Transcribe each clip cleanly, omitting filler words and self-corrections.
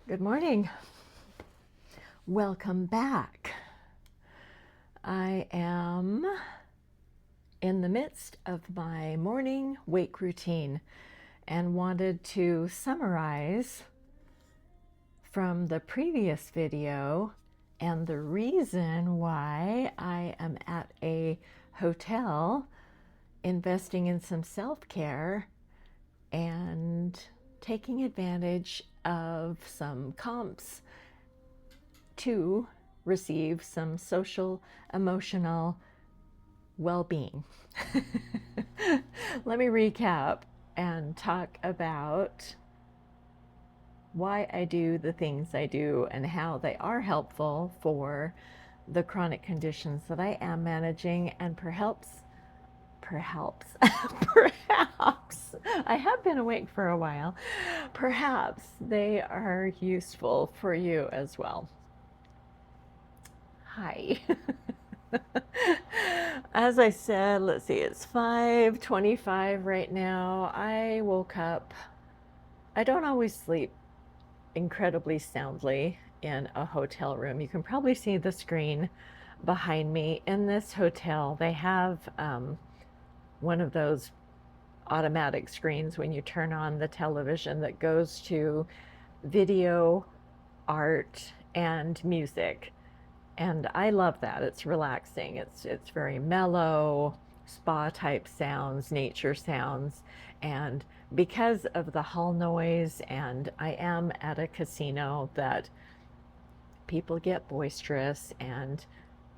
Good morning. Welcome back. I am in the midst of my morning wake routine and wanted to summarize from the previous video and the reason why I am at a hotel investing in some self-care and taking advantage of some comps to receive some social, emotional well-being. Let me recap and talk about why I do the things I do and how they are helpful for the chronic conditions that I am managing, and perhaps perhaps I have been awake for a while, perhaps they are useful for you as well. Hi. As I said, let's see, it's 5:25 right now. I woke up. I don't always sleep incredibly soundly in a hotel room. You can probably see the screen behind me. In this hotel, they have one of those automatic screens when you turn on the television that goes to video, art, and music. And I love that. It's relaxing. It's very mellow, spa type sounds, nature sounds. And because of the hall noise, and I am at a casino that people get boisterous, and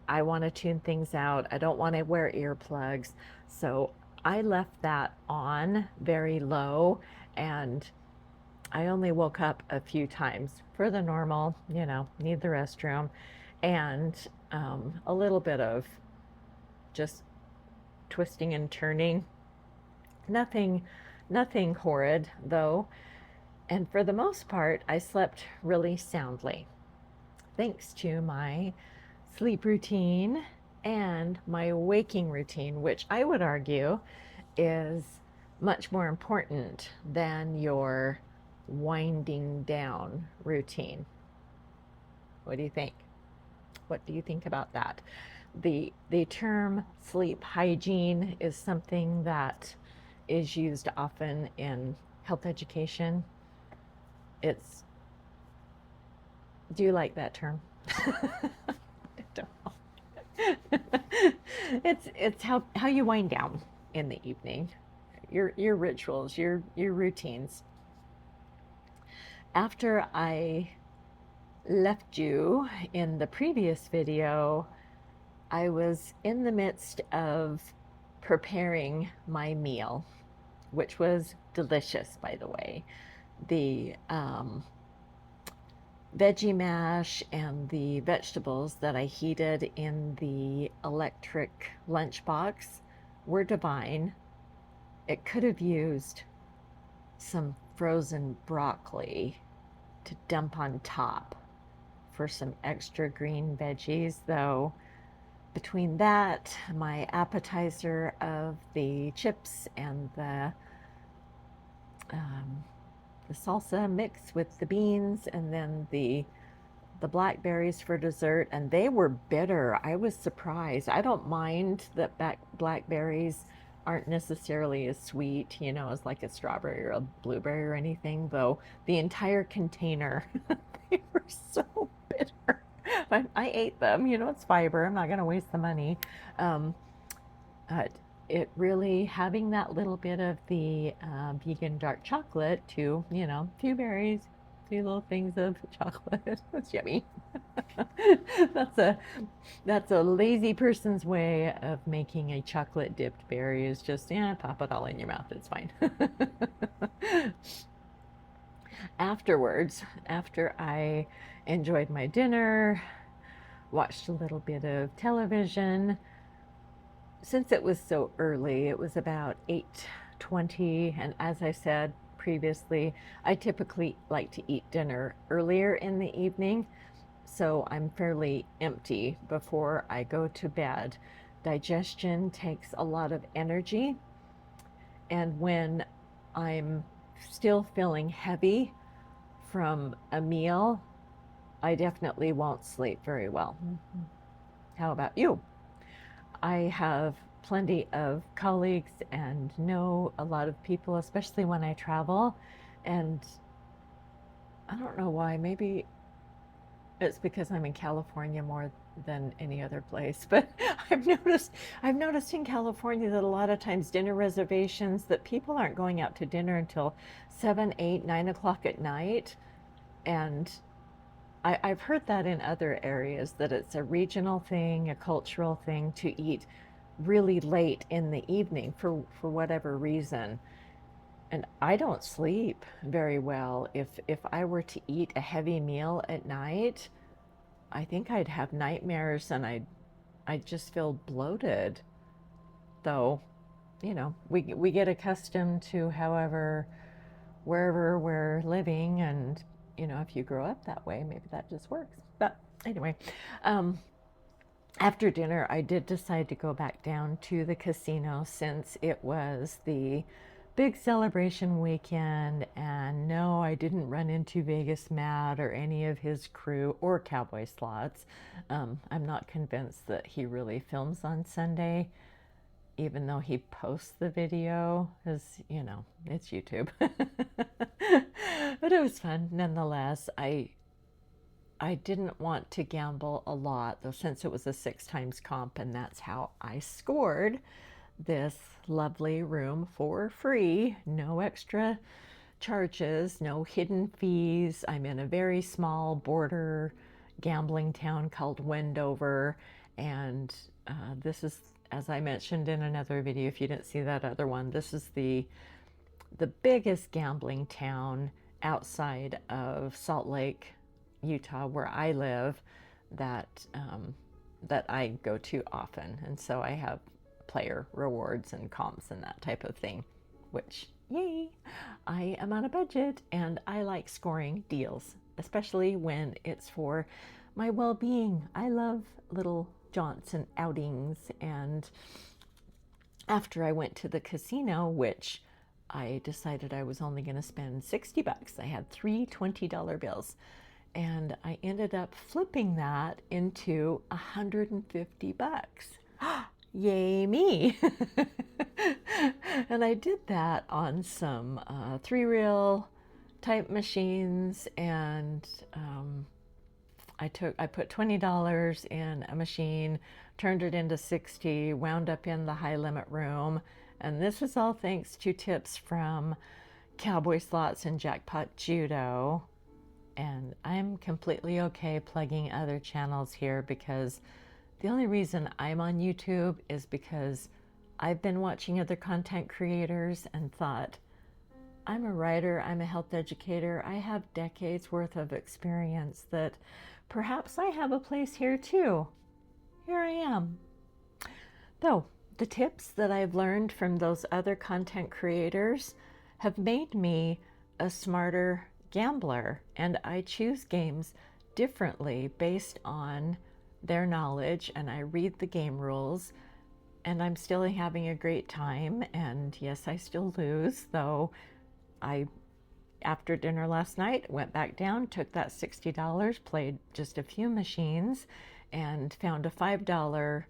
I want to tune things out. I don't want to wear earplugs. So I left that on very low, and I only woke up a few times for the normal, need the restroom, and a little bit of just twisting and turning. Nothing, nothing horrid though. And for the most part, I slept really soundly, thanks to my sleep routine and my waking routine, which I would argue is much more important than your winding down routine. What do you think? What do you think about that? The term sleep hygiene is something that is used often in health education. It's Do you like that term? I don't know. It's how you wind down in the evening. Your rituals, your routines. After I left you in the previous video, I was in the midst of preparing my meal, which was delicious, by the way. The veggie mash and the vegetables that I heated in the electric lunchbox were divine. It could have used some frozen broccoli to dump on top for some extra green veggies, though. Between that, my appetizer of the chips and the salsa mix with the beans, and then the blackberries for dessert, and they were bitter. I was surprised. I don't mind that blackberries aren't necessarily as sweet, as like a strawberry or a blueberry or anything, though the entire container, they were so bitter. But I ate them, it's fiber. I'm not going to waste the money. But it really, having that little bit of the vegan dark chocolate too, a few berries, few little things of chocolate. That's yummy. that's a lazy person's way of making a chocolate dipped berry, is just pop it all in your mouth. It's fine. Afterwards, after I enjoyed my dinner, watched a little bit of television, since it was so early, it was about 8:20, and as I said previously, I typically like to eat dinner earlier in the evening, so I'm fairly empty before I go to bed. Digestion takes a lot of energy, and when I'm still feeling heavy from a meal, I definitely won't sleep very well. How about you? I have plenty of colleagues and know a lot of people, especially when I travel. And I don't know why, maybe it's because I'm in California more than any other place, but I've noticed in California that a lot of times dinner reservations that people aren't going out to dinner until 7, 8, 9 o'clock at night. And I've heard that in other areas that it's a regional thing, a cultural thing to eat really late in the evening for whatever reason. And I don't sleep very well. If I were to eat a heavy meal at night, I think I'd have nightmares and I'd just feel bloated. Though, we get accustomed to however wherever we're living, and if you grow up that way, maybe that just works. But anyway, um, after dinner, I did decide to go back down to the casino since it was the big celebration weekend. And no, I didn't run into Vegas Matt or any of his crew or Cowboy Slots. I'm not convinced that he really films on Sunday, even though he posts the video, because, it's YouTube. But it was fun nonetheless. I didn't want to gamble a lot, though, since it was a 6 times comp, and that's how I scored this lovely room for free. No extra charges, no hidden fees. I'm in a very small border gambling town called Wendover, and this is, as I mentioned in another video, if you didn't see that other one, this is the biggest gambling town outside of Salt Lake, Utah, where I live, that that I go to often, and so I have player rewards and comps and that type of thing. Which, yay! I am on a budget, and I like scoring deals, especially when it's for my well-being. I love little jaunts and outings, and after I went to the casino, which I decided I was only going to spend $60. I had three $20 bills, and I ended up flipping that into $150. Yay me! And I did that on some three reel type machines, and I put $20 in a machine, turned it into 60, wound up in the high limit room, and this is all thanks to tips from Cowboy Slots and Jackpot Judo. And I'm completely okay plugging other channels here, because the only reason I'm on YouTube is because I've been watching other content creators and thought, I'm a writer, I'm a health educator, I have decades worth of experience, that perhaps I have a place here too. Here I am. Though the tips that I've learned from those other content creators have made me a smarter gambler, and I choose games differently based on their knowledge, and I read the game rules, and I'm still having a great time. And yes, I still lose, though. I, after dinner last night, went back down, took that $60, played just a few machines, and found a $5.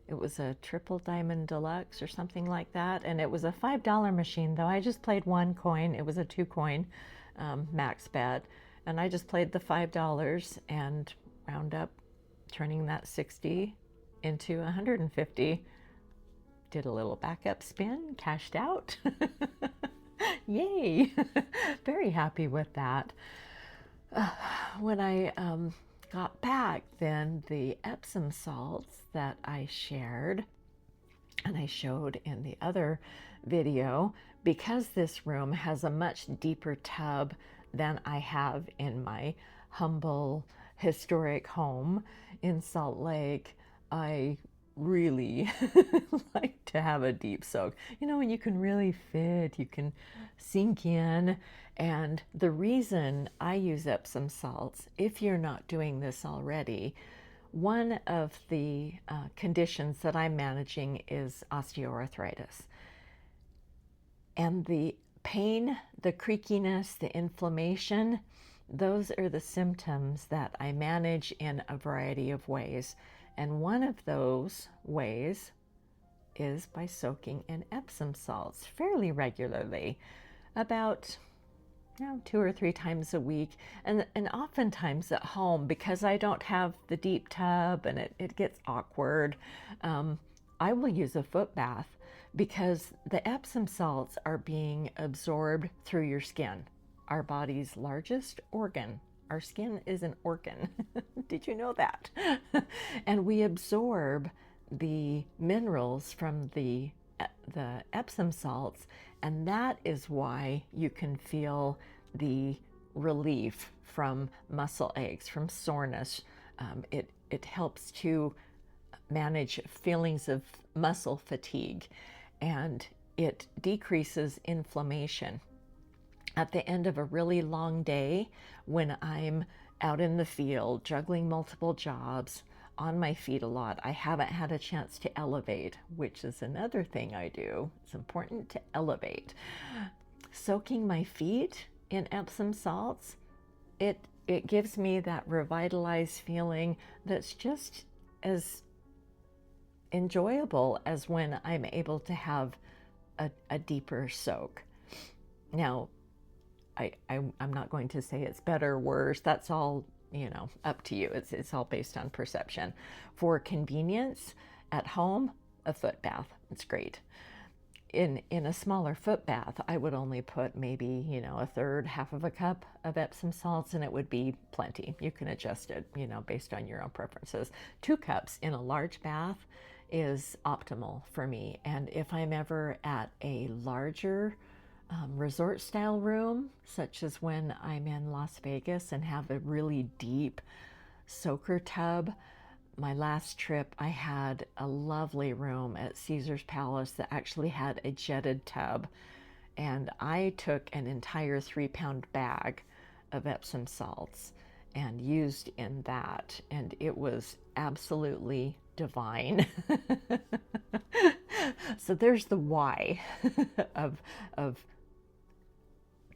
It was a triple diamond deluxe or something like that, and it was a $5 machine, though I just played one coin. It was a 2 coin max bet, and I just played the $5 and wound up turning that 60 into 150. Did a little backup spin, cashed out. Yay! Very happy with that. When I got back, then the Epsom salts that I shared and I showed in the other video, because this room has a much deeper tub than I have in my humble historic home in Salt Lake, I really like to have a deep soak. When you can really fit, you can sink in. And the reason I use Epsom salts, if you're not doing this already, one of the conditions that I'm managing is osteoarthritis. And the pain, the creakiness, the inflammation those are the symptoms that I manage in a variety of ways. And one of those ways is by soaking in Epsom salts fairly regularly, about 2 or 3 times a week, and oftentimes at home because I don't have the deep tub and it gets awkward. I will use a foot bath because the Epsom salts are being absorbed through your skin, our body's largest organ. Our skin is an organ. Did you know that? And we absorb the minerals from the Epsom salts, and that is why you can feel the relief from muscle aches, from soreness. It helps to manage feelings of muscle fatigue, and it decreases inflammation. At the end of a really long day, when I'm out in the field juggling multiple jobs, on my feet a lot, I haven't had a chance to elevate, which is another thing I do. It's important to elevate. Soaking my feet in Epsom salts, it gives me that revitalized feeling that's just as enjoyable as when I'm able to have a deeper soak. Now, I'm not going to say it's better or worse. That's all, up to you. It's all based on perception. For convenience, at home, a foot bath. It's great. In a smaller foot bath, I would only put maybe, a third, half of a cup of Epsom salts, and it would be plenty. You can adjust it, based on your own preferences. 2 cups in a large bath is optimal for me. And if I'm ever at a larger resort style room, such as when I'm in Las Vegas and have a really deep soaker tub. My last trip, I had a lovely room at Caesar's Palace that actually had a jetted tub, and I took an entire 3-pound bag of Epsom salts and used in that, and it was absolutely divine. So there's the why of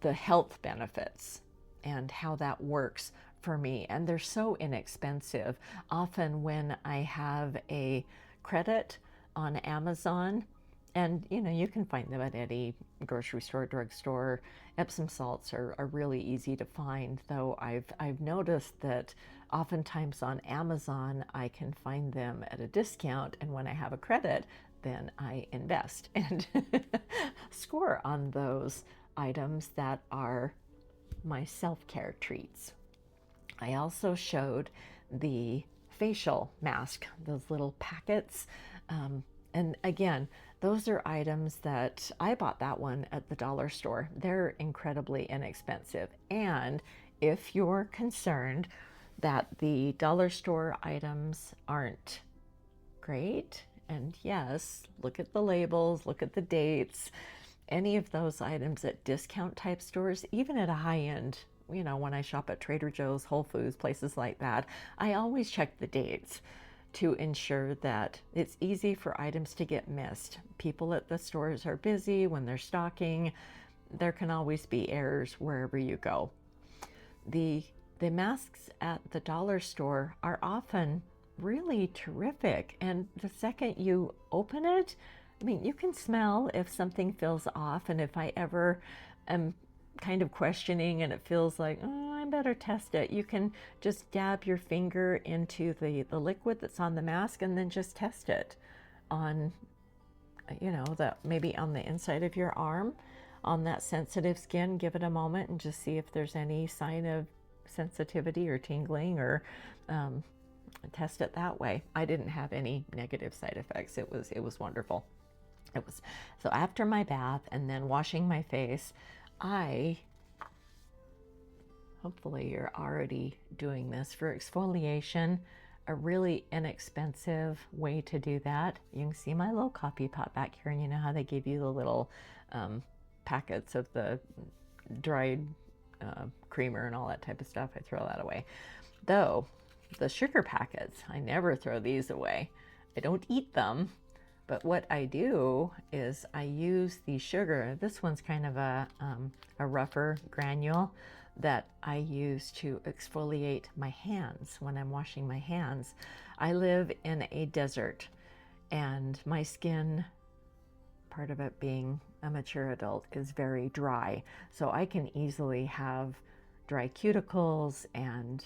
the health benefits and how that works for me. And they're so inexpensive. Often when I have a credit on Amazon, and you can find them at any grocery store, drugstore. Epsom salts are really easy to find, though I've noticed that oftentimes on Amazon I can find them at a discount, and when I have a credit, then I invest and score on those items that are my self-care treats. I also showed the facial mask, those little packets. And again, those are items that I bought that one at the dollar store. They're incredibly inexpensive. And if you're concerned that the dollar store items aren't great, and yes, look at the labels, look at the dates, any of those items at discount type stores, even at a high end, when I shop at Trader Joe's, Whole Foods, places like that, I always check the dates to ensure that it's easy for items to get missed. People at the stores are busy when they're stocking. There can always be errors wherever you go. The masks at the dollar store are often really terrific, and the second you open it, you can smell if something feels off, and if I ever am kind of questioning and it feels like, oh, I better test it, you can just dab your finger into the liquid that's on the mask and then just test it on, maybe on the inside of your arm, on that sensitive skin. Give it a moment and just see if there's any sign of sensitivity or tingling, or test it that way. I didn't have any negative side effects. It was wonderful. So after my bath and then washing my face, hopefully you're already doing this for exfoliation, a really inexpensive way to do that. You can see my little coffee pot back here, and you know how they give you the little packets of the dried creamer and all that type of stuff. I throw that away. Though the sugar packets, I never throw these away. I don't eat them. But what I do is I use the sugar. This one's kind of a rougher granule, that I use to exfoliate my hands when I'm washing my hands. I live in a desert, and my skin, part of it being a mature adult, is very dry. So I can easily have dry cuticles and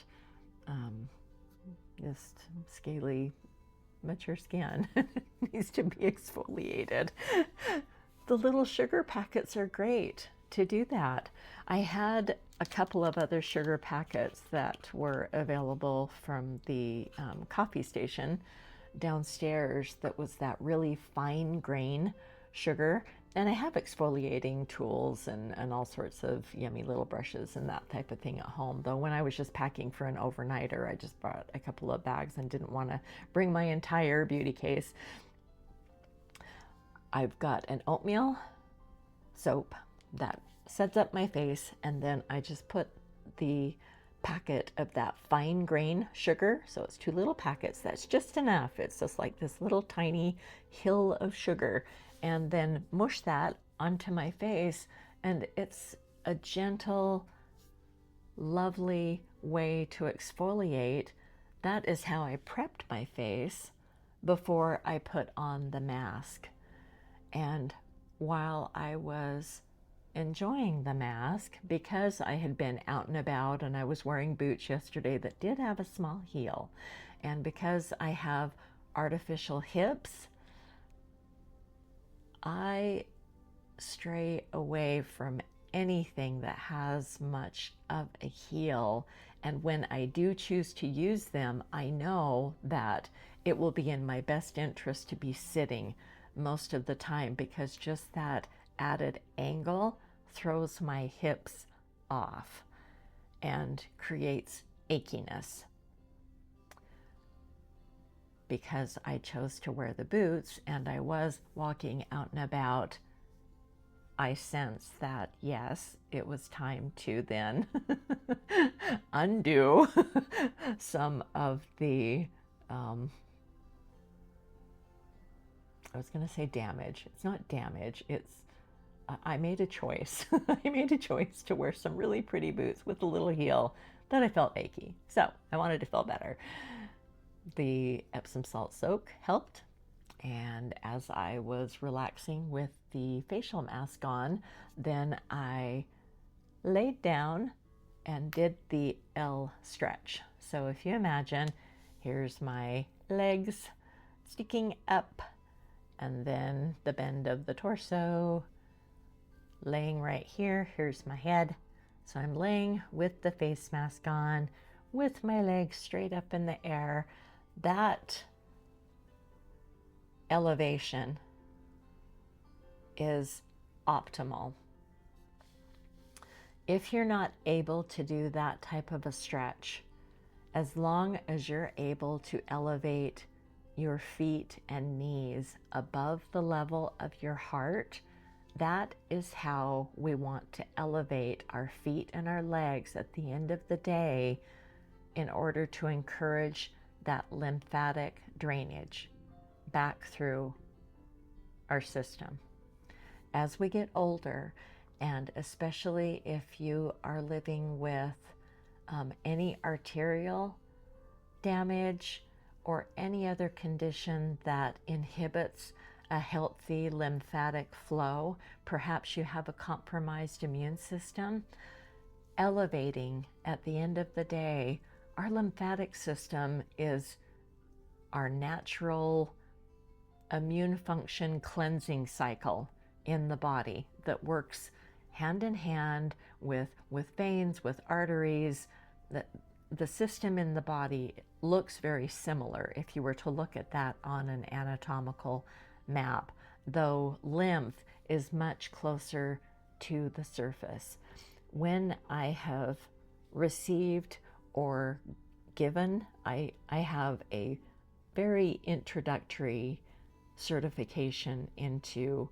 just scaly, mature skin. Needs to be exfoliated. The little sugar packets are great to do that. I had a couple of other sugar packets that were available from the coffee station downstairs that was that really fine grain sugar. And I have exfoliating tools and all sorts of yummy little brushes and that type of thing at home. Though when I was just packing for an overnighter, I just bought a couple of bags and didn't want to bring my entire beauty case. I've got an oatmeal soap that sets up my face, and then I just put the packet of that fine grain sugar. So it's 2 little packets. That's just enough. It's just like this little tiny hill of sugar, and then mush that onto my face. And it's a gentle, lovely way to exfoliate. That is how I prepped my face before I put on the mask. And while I was enjoying the mask, because I had been out and about and I was wearing boots yesterday that did have a small heel, and because I have artificial hips, I stray away from anything that has much of a heel. And when I do choose to use them, I know that it will be in my best interest to be sitting most of the time, because just that added angle throws my hips off and creates achiness. Because I chose to wear the boots and I was walking out and about, I sensed that, yes, it was time to then undo some of the, I was going to say damage. It's not damage. It's, I made a choice. I made a choice to wear some really pretty boots with a little heel that I felt achy. So I wanted to feel better. The Epsom salt soak helped. And as I was relaxing with the facial mask on, then I laid down and did the L stretch. So if you imagine, here's my legs sticking up, and then the bend of the torso, laying right here. Here's my head. So I'm laying with the face mask on, with my legs straight up in the air. That elevation is optimal. If you're not able to do that type of a stretch, as long as you're able to elevate your feet and knees above the level of your heart, that is how we want to elevate our feet and our legs at the end of the day, in order to encourage that lymphatic drainage back through our system. As we get older, and especially if you are living with any arterial damage or any other condition that inhibits a healthy lymphatic flow, perhaps you have a compromised immune system, elevating at the end of the day, our lymphatic system is our natural immune function cleansing cycle in the body that works hand in hand with veins, with arteries. The system in the body looks very similar if you were to look at that on an anatomical map, though lymph is much closer to the surface. When I have received or given, I have a very introductory certification into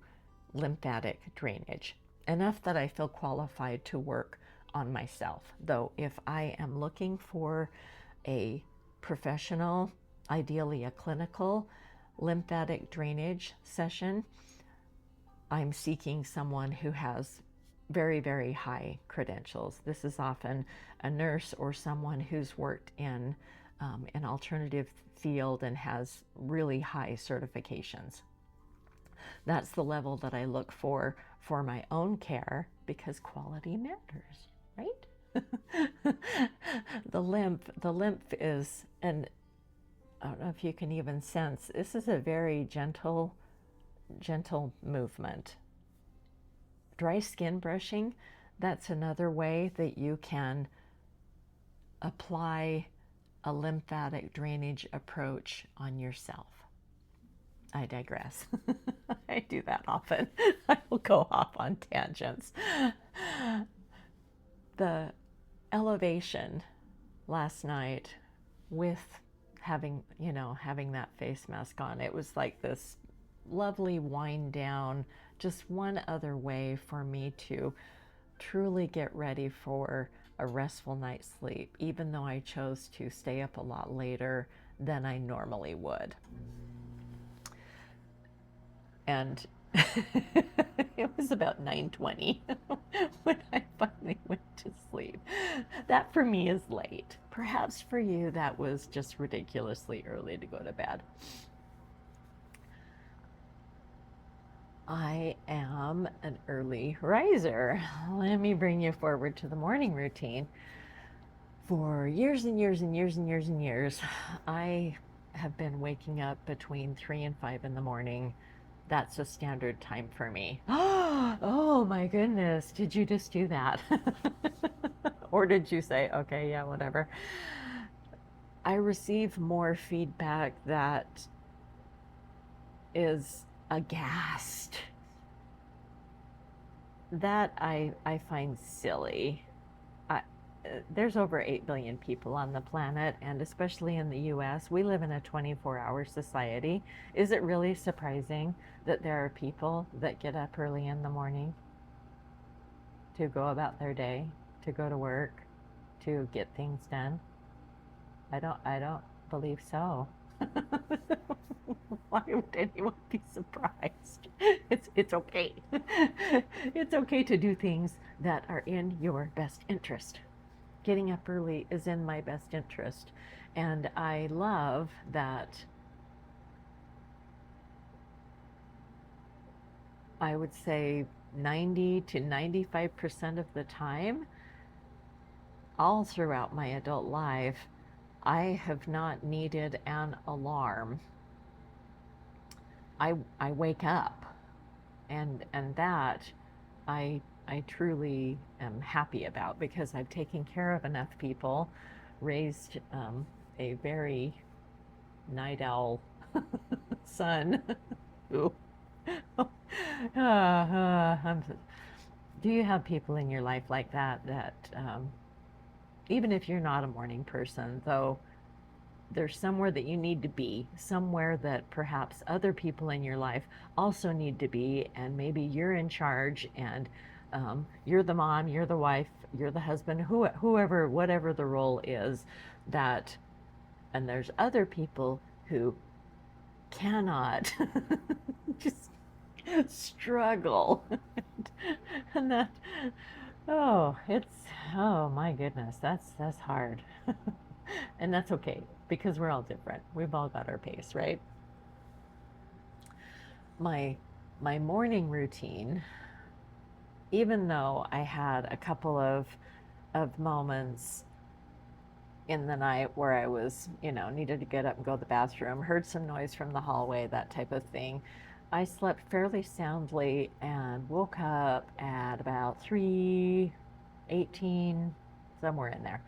lymphatic drainage, enough that I feel qualified to work on myself. Though if I am looking for a professional, ideally a clinical lymphatic drainage session, I'm seeking someone who has very, very high credentials. This is often a nurse or someone who's worked in an alternative field and has really high certifications. That's the level that I look for my own care because quality matters, right? The lymph is, and I don't know if you can even sense, this is a very gentle movement. Dry skin brushing, that's another way that you can apply a lymphatic drainage approach on yourself. I digress. I do that often. I will go off on tangents. The elevation last night with having that face mask on, it was like this lovely wind down, just one other way for me to truly get ready for a restful night's sleep, even though I chose to stay up a lot later than I normally would. And it was about 9:20 when I finally went to sleep. That for me is late. Perhaps for you that was just ridiculously early to go to bed. I am an early riser. Let me bring you forward to the morning routine. For years and years and years and years and years, I have been waking up between 3 and 5 in the morning. That's a standard time for me. Oh my goodness, did you just do that? Or did you say, okay, yeah, whatever? I receive more feedback that is aghast. That I find silly. I, there's over 8 billion people on the planet, and especially in the US, we live in a 24-hour society. Is it really surprising that there are people that get up early in the morning to go about their day, to go to work, to get things done? I don't believe so. Why would anyone be surprised? It's okay. It's okay to do things that are in your best interest. Getting up early is in my best interest. And I love that I would say 90 to 95% of the time, all throughout my adult life, I have not needed an alarm. I wake up, and that I truly am happy about because I've taken care of enough people, raised a very night owl son who do you have people in your life like that even if you're not a morning person, though there's somewhere that you need to be, somewhere that perhaps other people in your life also need to be, and maybe you're in charge, and you're the mom, you're the wife, you're the husband, whoever, whatever the role is, that, and there's other people who cannot just struggle. And that, oh, oh my goodness, that's hard. And that's okay because we're all different. We've all got our pace, right? My my morning routine, even though I had a couple of moments in the night where I was, needed to get up and go to the bathroom, heard some noise from the hallway, that type of thing. I slept fairly soundly and woke up at about 3:18, somewhere in there,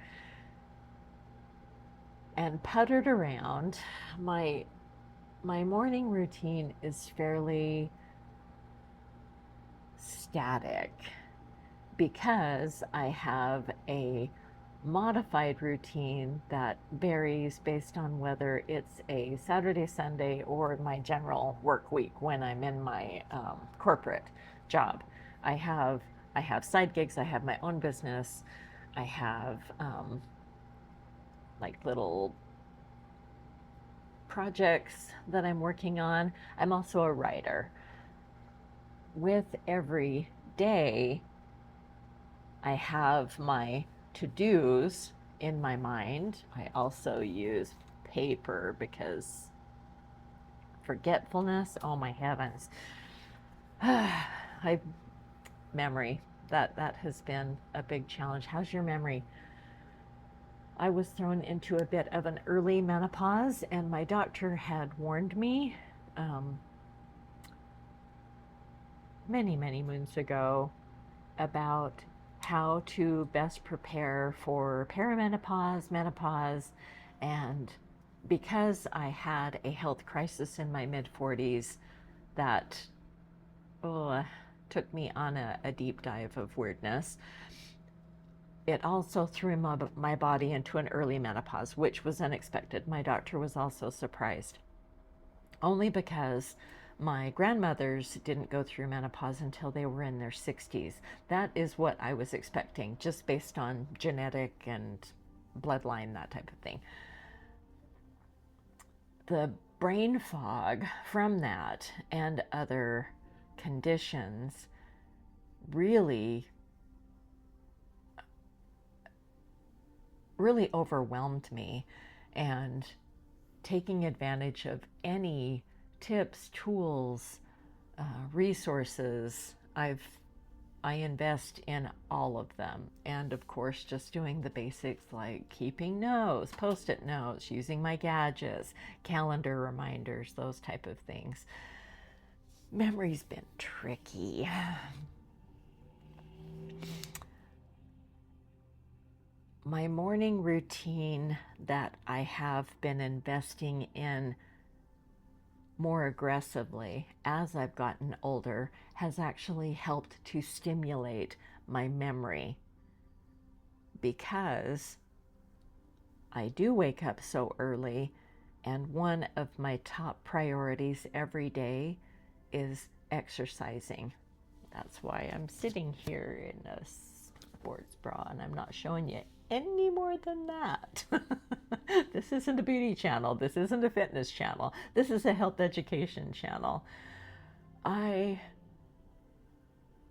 and puttered around. My my morning routine is fairly static because I have a modified routine that varies based on whether it's a Saturday, Sunday, or my general work week when I'm in my corporate job. I have I have side gigs. I have my own business. I have like little projects that I'm working on. I'm also a writer. With every day, I have my to-dos in my mind. I also use paper because forgetfulness, oh my heavens. I memory, that has been a big challenge. How's your memory? I was thrown into a bit of an early menopause, and my doctor had warned me um, many moons ago about how to best prepare for perimenopause, menopause, and because I had a health crisis in my mid 40s, that oh, took me on a deep dive of weirdness. It also threw my body into an early menopause, which was unexpected. My doctor was also surprised, only because my grandmothers didn't go through menopause until they were in their 60s. That is what I was expecting, just based on genetic and bloodline, that type of thing. The brain fog from that and other conditions really overwhelmed me, and taking advantage of any tips, tools, resources, I invest in all of them. And of course, just doing the basics like keeping notes, post-it notes, using my gadgets, calendar reminders, those type of things. Memory's been tricky. My morning routine that I have been investing in more aggressively as I've gotten older has actually helped to stimulate my memory, because I do wake up so early, and one of my top priorities every day is exercising. That's why I'm sitting here in a sports bra and I'm not showing you any more than that. This isn't a beauty channel. This isn't a fitness channel. This is a health education channel. I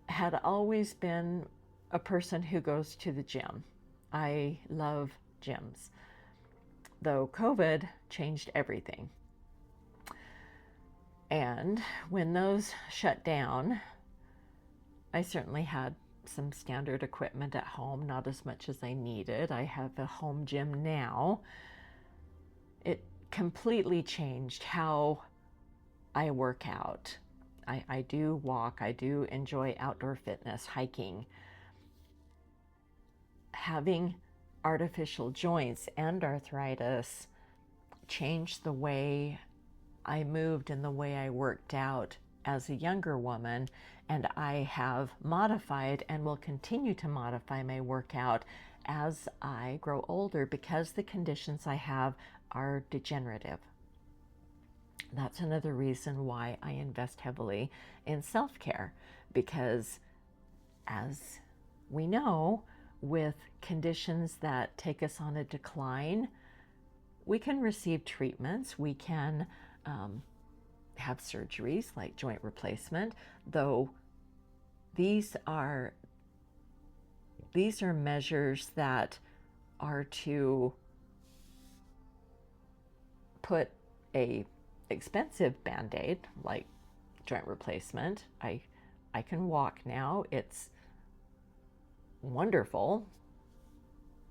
had always been a person who goes to the gym. I love gyms, though COVID changed everything. And when those shut down, I certainly had some standard equipment at home, not as much as I needed. I have a home gym now. It completely changed how I work out. I do walk, I do enjoy outdoor fitness, hiking. Having artificial joints and arthritis changed the way I moved and the way I worked out as a younger woman, and I have modified and will continue to modify my workout as I grow older because the conditions I have are degenerative. That's another reason why I invest heavily in self-care, because as we know, with conditions that take us on a decline, we can receive treatments, we can have surgeries like joint replacement, though these are measures that are to put a expensive band-aid like joint replacement. I can walk now. It's wonderful.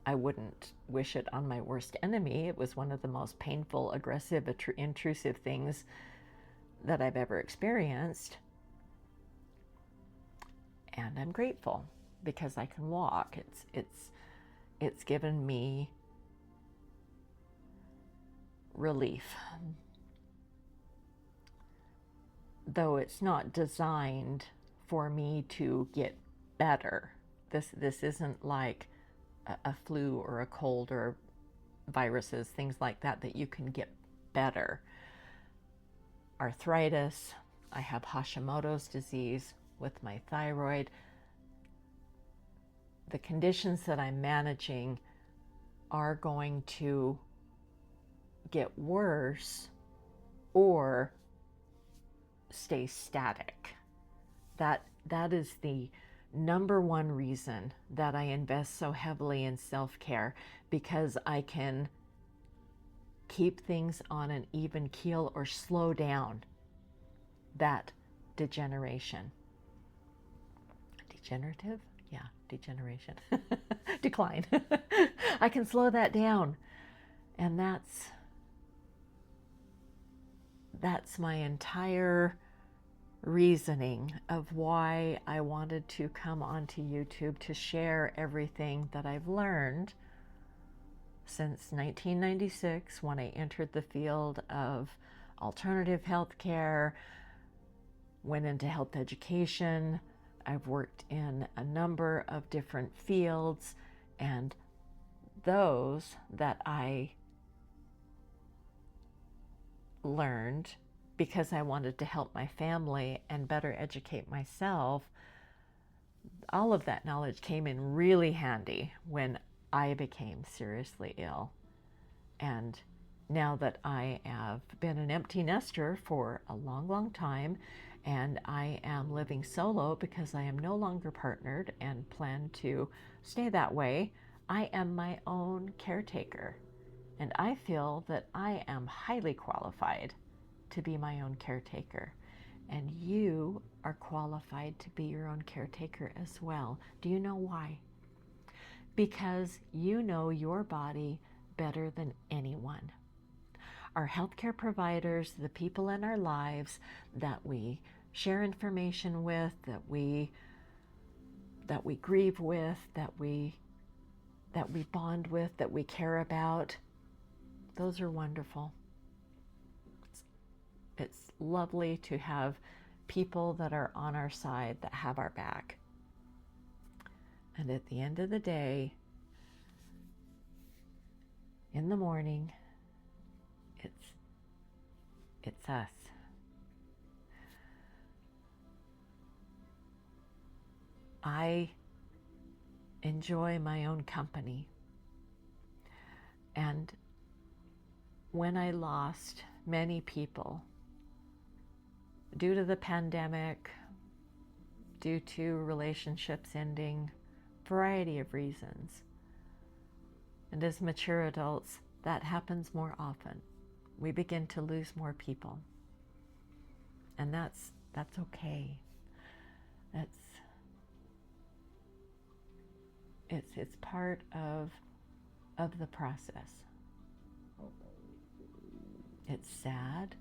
I wouldn't wish it on my worst enemy. It was one of the most painful, aggressive, intrusive things that I've ever experienced. And I'm grateful because I can walk. It's given me relief. Though it's not designed for me to get better. This isn't like a flu or a cold or viruses, things like that you can get better. Arthritis, I have Hashimoto's disease with my thyroid. The conditions that I'm managing are going to get worse or stay static. That is the number one reason that I invest so heavily in self-care, because I can keep things on an even keel or slow down that degeneration. Degenerative? Yeah, degeneration. Decline. I can slow that down. And that's my entire reasoning of why I wanted to come onto YouTube to share everything that I've learned since 1996, when I entered the field of alternative healthcare, went into health education. I've worked in a number of different fields, and those that I learned because I wanted to help my family and better educate myself, all of that knowledge came in really handy when I became seriously ill. And now that I have been an empty nester for a long, long time, and I am living solo because I am no longer partnered and plan to stay that way, I am my own caretaker. And I feel that I am highly qualified to be my own caretaker. And you are qualified to be your own caretaker as well. Do you know why? Because you know your body better than anyone. Our healthcare providers, the people in our lives that we share information with, that we grieve with, that we bond with, that we care about, those are wonderful. It's lovely to have people that are on our side, that have our back. And at the end of the day, in the morning, it's us. I enjoy my own company. And when I lost many people due to the pandemic, due to relationships ending, variety of reasons. And as mature adults, that happens more often. We begin to lose more people. And that's okay. It's part of the process. It's sad.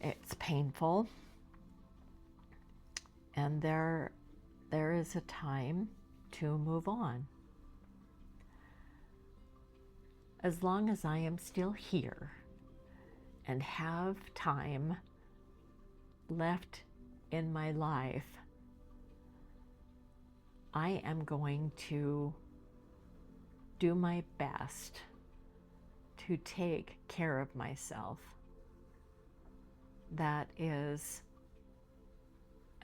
It's painful. And there is a time to move on. As long as I am still here and have time left in my life, I am going to do my best to take care of myself. That is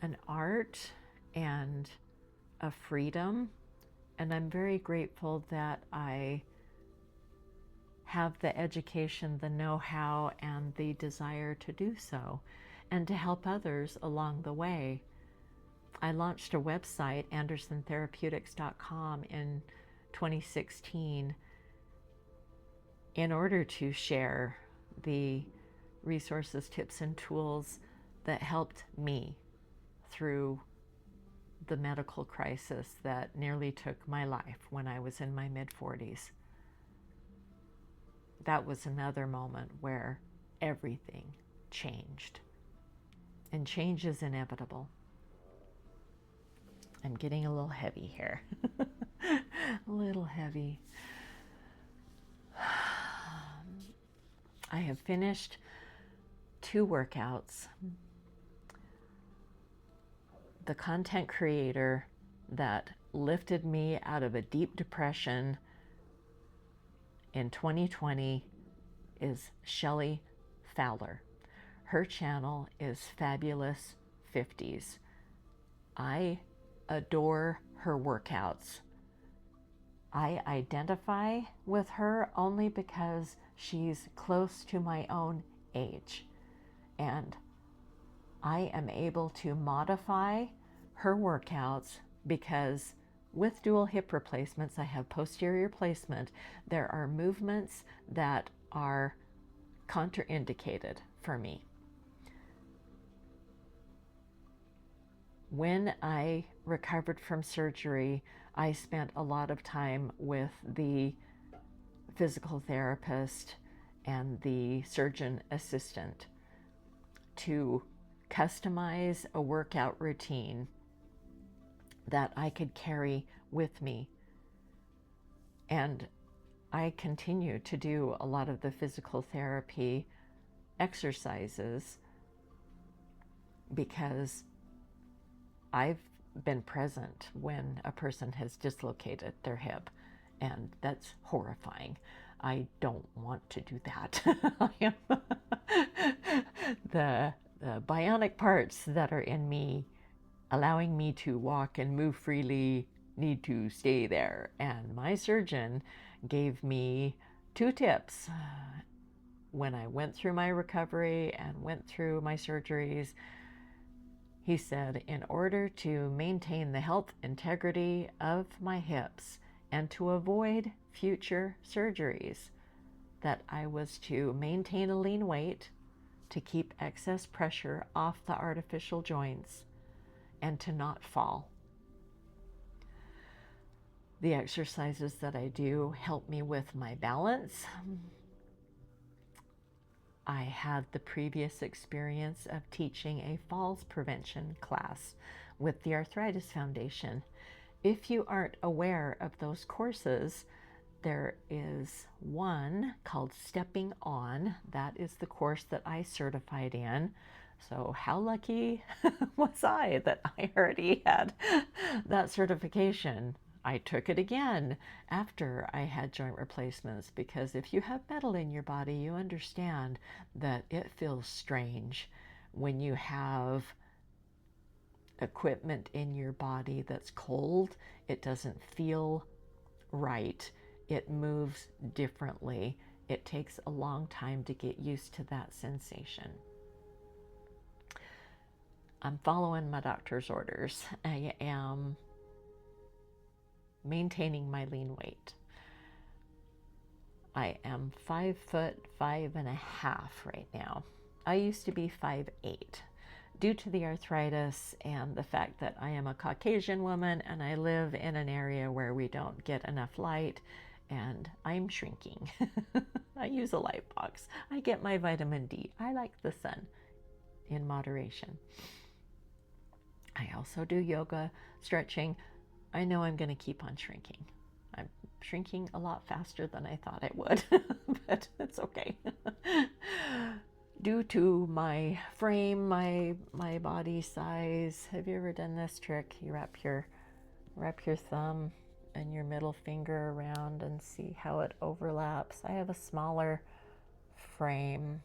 an art and a freedom, and I'm very grateful that I have the education, the know-how, and the desire to do so, and to help others along the way. I launched a website, andersontherapeutics.com, in 2016 in order to share the resources, tips, and tools that helped me through the medical crisis that nearly took my life when I was in my mid-40s. That was another moment where everything changed. And change is inevitable. I'm getting a little heavy here. A little heavy. I have finished 2 workouts. The content creator that lifted me out of a deep depression in 2020 is Shelly Fowler. Her channel is Fabulous 50s. I adore her workouts. I identify with her only because she's close to my own age, and I am able to modify her workouts because with dual hip replacements, I have posterior placement. There are movements that are contraindicated for me. When I recovered from surgery, I spent a lot of time with the physical therapist and the surgeon assistant to customize a workout routine that I could carry with me. And I continue to do a lot of the physical therapy exercises because I've been present when a person has dislocated their hip, and that's horrifying. I don't want to do that. the bionic parts that are in me, allowing me to walk and move freely, need to stay there. And my surgeon gave me 2 tips when I went through my recovery and went through my surgeries. He said, in order to maintain the health integrity of my hips and to avoid future surgeries, that I was to maintain a lean weight, to keep excess pressure off the artificial joints, and to not fall. The exercises that I do help me with my balance. I had the previous experience of teaching a falls prevention class with the Arthritis Foundation. If you aren't aware of those courses, there is one called Stepping On. That is the course that I certified in. So how lucky was I that I already had that certification? I took it again after I had joint replacements, because if you have metal in your body, you understand that it feels strange when you have equipment in your body that's cold. It doesn't feel right. It moves differently. It takes a long time to get used to that sensation. I'm following my doctor's orders. I am maintaining my lean weight. I am 5'5.5" right now. I used to be 5'8". Due to the arthritis and the fact that I am a Caucasian woman and I live in an area where we don't get enough light, and I'm shrinking. I use a light box. I get my vitamin D. I like the sun in moderation. I also do yoga, stretching. I know I'm going to keep on shrinking. I'm shrinking a lot faster than I thought I would, but it's okay. Due to my frame, my body size. Have you ever done this trick? You wrap your thumb and your middle finger around and see how it overlaps. I have a smaller frame.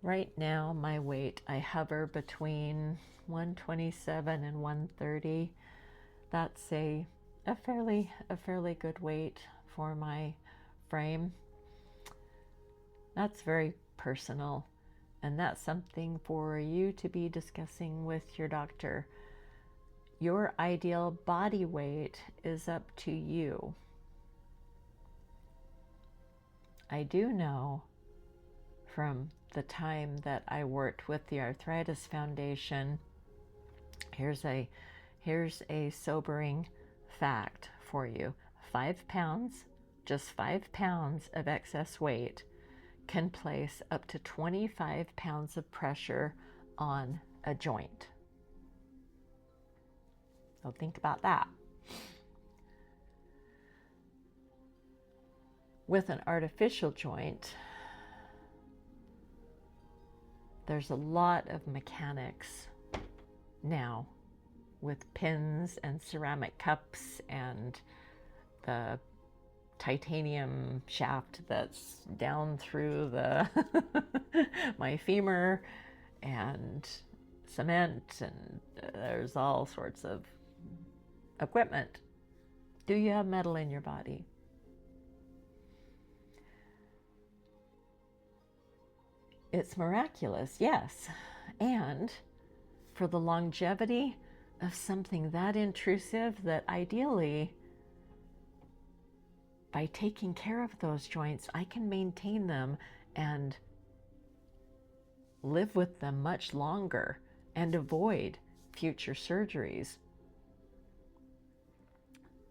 Right now, my weight, I hover between 127 and 130. That's a fairly good weight for my frame. That's very personal, and that's something for you to be discussing with your doctor. Your ideal body weight is up to you. I do know from the time that I worked with the Arthritis Foundation, here's a sobering fact for you. 5 pounds, just 5 pounds of excess weight can place up to 25 pounds of pressure on a joint. So think about that. With an artificial joint, there's a lot of mechanics now with pins and ceramic cups and the titanium shaft that's down through the my femur, and cement, and there's all sorts of equipment. Do you have metal in your body? It's miraculous, yes. And for the longevity of something that intrusive that ideally, by taking care of those joints, I can maintain them and live with them much longer and avoid future surgeries.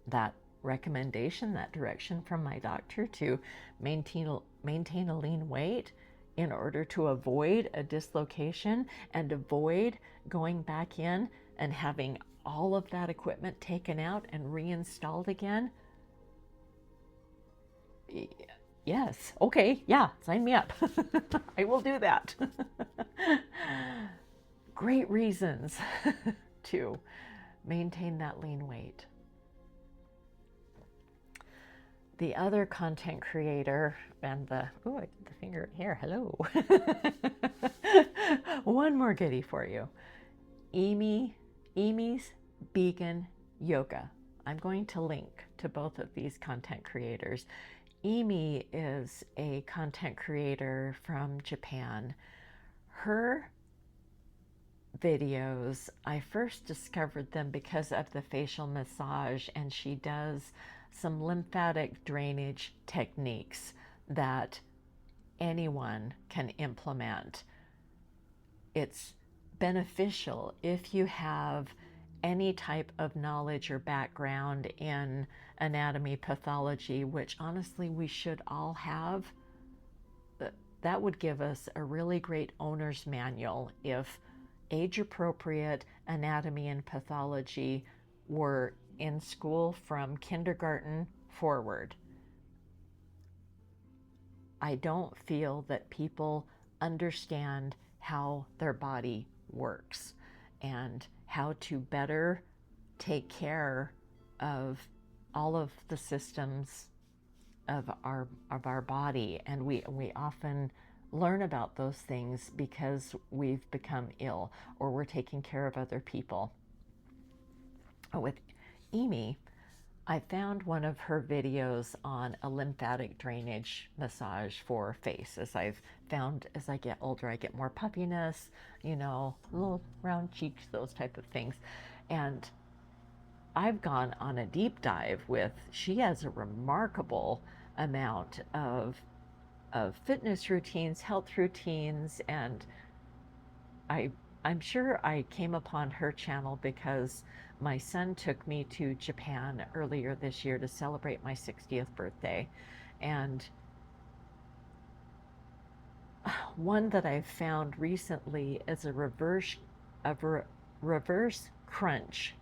That recommendation, that direction from my doctor to maintain a lean weight in order to avoid a dislocation and avoid going back in and having all of that equipment taken out and reinstalled again. Yes, okay, yeah, sign me up. I will do that. Great reasons to maintain that lean weight. The other content creator, and I did the finger here, hello. One more goodie for you. Amy's Vegan Yoga. I'm going to link to both of these content creators. Amy is a content creator from Japan. Her videos, I first discovered them because of the facial massage, and she does some lymphatic drainage techniques that anyone can implement. It's beneficial if you have any type of knowledge or background in anatomy, pathology, which honestly we should all have. That would give us a really great owner's manual if age-appropriate anatomy and pathology were in school from kindergarten forward. I don't feel that people understand how their body works and how to better take care of all of the systems of our body, and we often learn about those things because we've become ill or we're taking care of other people. With Amy, I found one of her videos on a lymphatic drainage massage for face. As I've found as I get older, I get more puffiness, little round cheeks, those type of things. And I've gone on a deep dive she has a remarkable amount of fitness routines, health routines, and I'm sure I came upon her channel because my son took me to Japan earlier this year to celebrate my 60th birthday. And one that I've found recently is a reverse crunch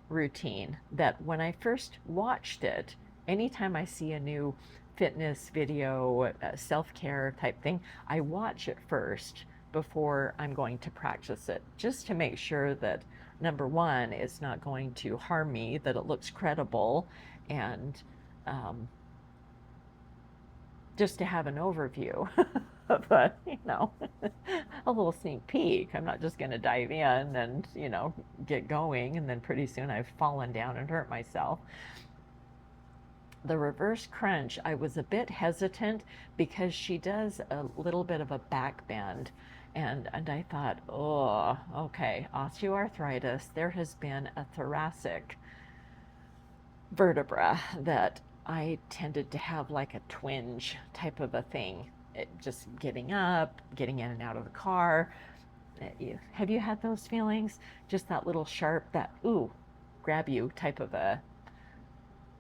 routine that when I first watched it, anytime I see a new fitness video, self-care type thing, I watch it first before I'm going to practice it, just to make sure that number one, it's not going to harm me, that it looks credible, and just to have an overview of a little sneak peek. I'm not just going to dive in and get going and then pretty soon I've fallen down and hurt myself. The reverse crunch, I was a bit hesitant because she does a little bit of a back bend, and I thought, oh, okay, osteoarthritis. There has been a thoracic vertebra that I tended to have like a twinge type of a thing. Just getting up, getting in and out of the car. Have you had those feelings? Just that little sharp, that grab you type of a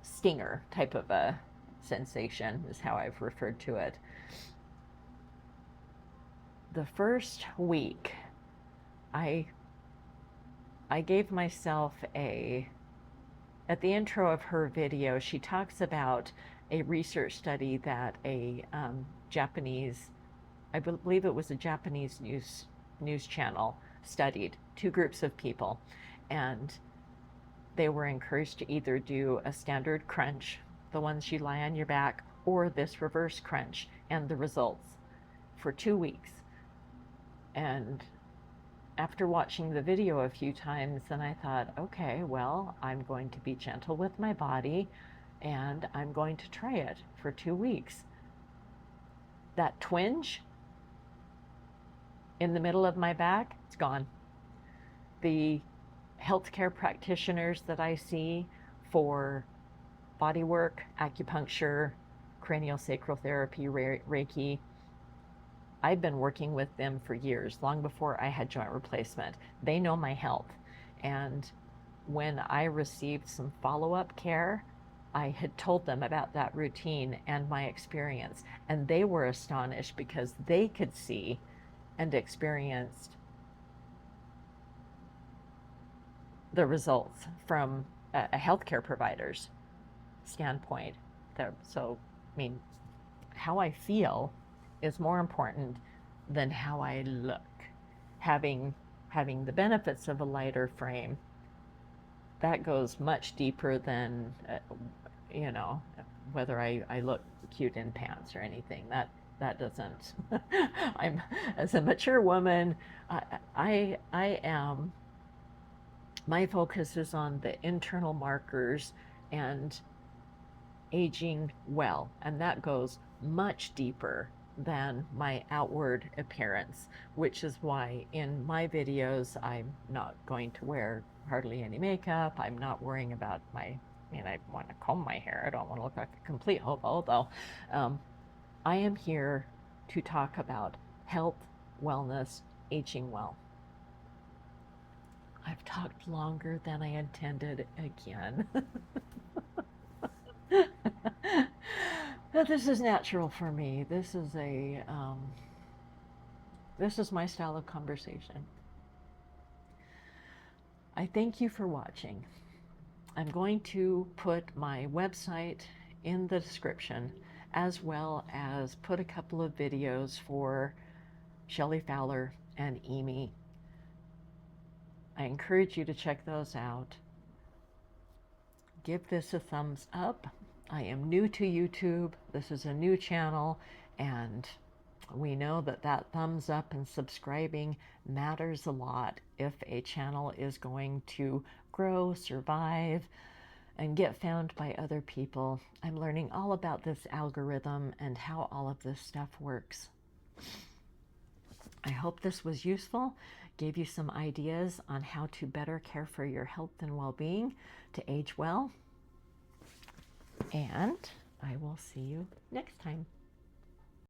stinger type of a sensation is how I've referred to it. The first week, I gave myself at the intro of her video, she talks about a research study that a Japanese, I believe it was a Japanese news channel, studied 2 groups of people, and they were encouraged to either do a standard crunch, the ones you lie on your back, or this reverse crunch, and the results for 2 weeks. And after watching the video a few times, then I thought, okay, well, I'm going to be gentle with my body and I'm going to try it for 2 weeks. That twinge in the middle of my back, it's gone. The healthcare practitioners that I see for body work, acupuncture, cranial sacral therapy, Reiki. I've been working with them for years, long before I had joint replacement. They know my health. And when I received some follow-up care, I had told them about that routine and my experience. And they were astonished because they could see and experienced the results from a healthcare provider's standpoint. So, I mean, how I feel is more important than how I look. Having the benefits of a lighter frame, that goes much deeper than you know, whether I look cute in pants or anything. That doesn't. I'm, as a mature woman, I am. My focus is on the internal markers and aging well, and that goes much deeper than my outward appearance, which is why in my videos I'm not going to wear hardly any makeup. I'm not worrying about I want to comb my hair. I don't want to look like a complete hobo, though. I am here to talk about health, wellness, aging well. I've talked longer than I intended again. But this is natural for me. This is my style of conversation. I thank you for watching. I'm going to put my website in the description, as well as put a couple of videos for Shelley Fowler and Amy. I encourage you to check those out. Give this a thumbs up. I am new to YouTube. This is a new channel, and we know that thumbs up and subscribing matters a lot if a channel is going to grow, survive, and get found by other people. I'm learning all about this algorithm and how all of this stuff works. I hope this was useful, gave you some ideas on how to better care for your health and well-being to age well. And I will see you next time.